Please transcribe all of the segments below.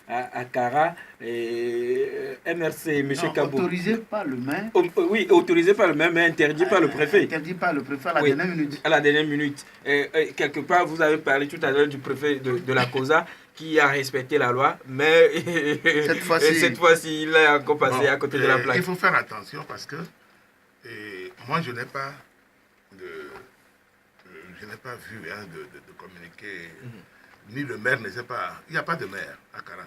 à Kara, MRC, M. Kabou. Autorisé par le maire. Oui, autorisé par le maire, mais interdit par le préfet. Interdit par le préfet à la dernière minute. À la dernière minute. Quelque part, vous avez parlé tout à l'heure du préfet de la COSA qui a respecté la loi, mais cette fois-ci, il est encore passé à côté de la plaque. Il faut faire attention parce que moi, je n'ai pas vu de communiquer, ni le maire ne sait pas. Il n'y a pas de maire à Kara.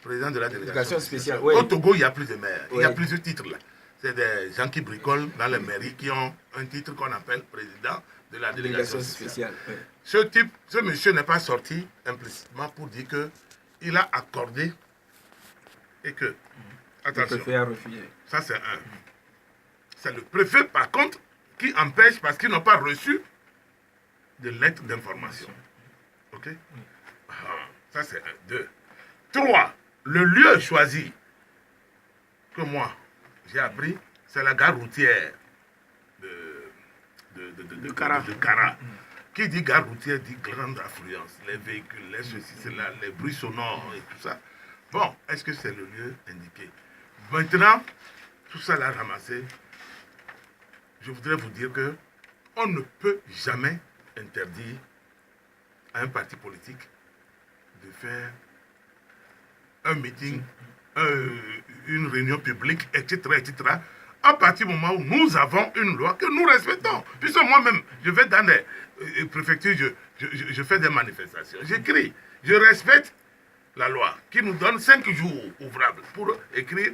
Président de la délégation spéciale. Au Togo, il n'y a plus de maire. Il y a plusieurs titres là. C'est des gens qui bricolent dans les mairies qui ont un titre qu'on appelle président de la délégation spéciale. Ce monsieur n'est pas sorti implicitement pour dire qu'il a accordé et que. Attention. Le préfet a refusé. Ça, c'est un. C'est le préfet, par contre, qui empêche parce qu'ils n'ont pas reçu de lettres d'information. OK? Ça, c'est un. 2. 3. Le lieu choisi que moi, j'ai appris, c'est la gare routière de Kara. Qui dit gare routière dit grande affluence. Les véhicules, les ceci, cela, les bruits sonores et tout ça. Bon, est-ce que c'est le lieu indiqué? Maintenant, tout ça là ramassé, je voudrais vous dire que on ne peut jamais interdire à un parti politique de faire un meeting, une réunion publique, etc., etc., à partir du moment où nous avons une loi que nous respectons. Puisque moi-même, je vais dans les préfectures, je fais des manifestations, j'écris, je respecte la loi qui nous donne 5 jours ouvrables pour écrire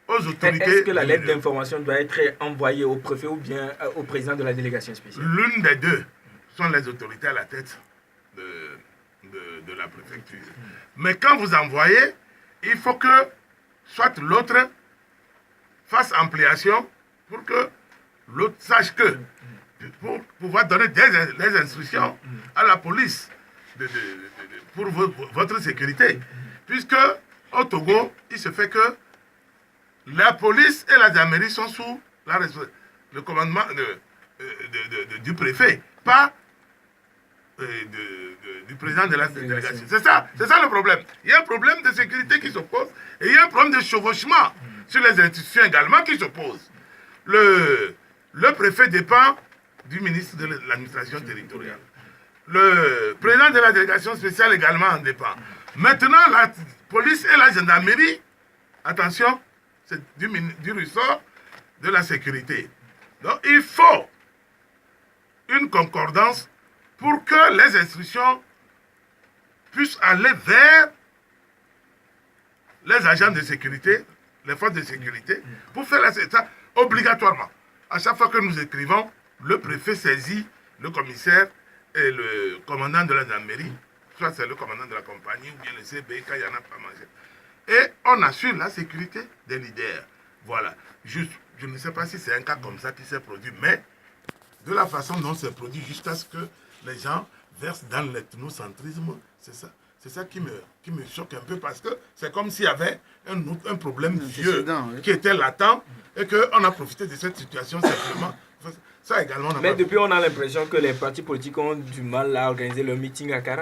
aux autorités. Est-ce que la lettre d'information doit être envoyée au préfet ou bien au président de la délégation spéciale? L'une des deux sont les autorités à la tête de la préfecture. Mais quand vous envoyez, il faut que soit l'autre fasse ampliation pour que l'autre sache que, pour pouvoir donner des instructions à la police pour votre sécurité. Puisque au Togo, il se fait que la police et la gendarmerie sont sous le commandement du préfet, pas du président de la délégation. C'est ça le problème. Il y a un problème de sécurité qui s'oppose et il y a un problème de chevauchement sur les institutions également qui s'opposent. Le préfet dépend du ministre de l'administration territoriale. Le président de la délégation spéciale également en dépend. Maintenant, la police et la gendarmerie, attention, c'est du ressort de la sécurité. Donc, il faut une concordance pour que les instructions puissent aller vers les agents de sécurité, les forces de sécurité, pour faire ça obligatoirement. À chaque fois que nous écrivons, le préfet saisit le commissaire et le commandant de la gendarmerie, soit c'est le commandant de la compagnie ou bien le CB quand il n'y en a pas mangé. Et on assure la sécurité des leaders. Voilà. Je ne sais pas si c'est un cas comme ça qui s'est produit, mais de la façon dont c'est produit jusqu'à ce que les gens versent dans l'ethnocentrisme, c'est ça. C'est ça qui me choque un peu parce que c'est comme s'il y avait un problème vieux qui était latent et qu'on a profité de cette situation simplement. Ça également. Mais depuis, on a l'impression que les partis politiques ont du mal à organiser leur meeting à Kara.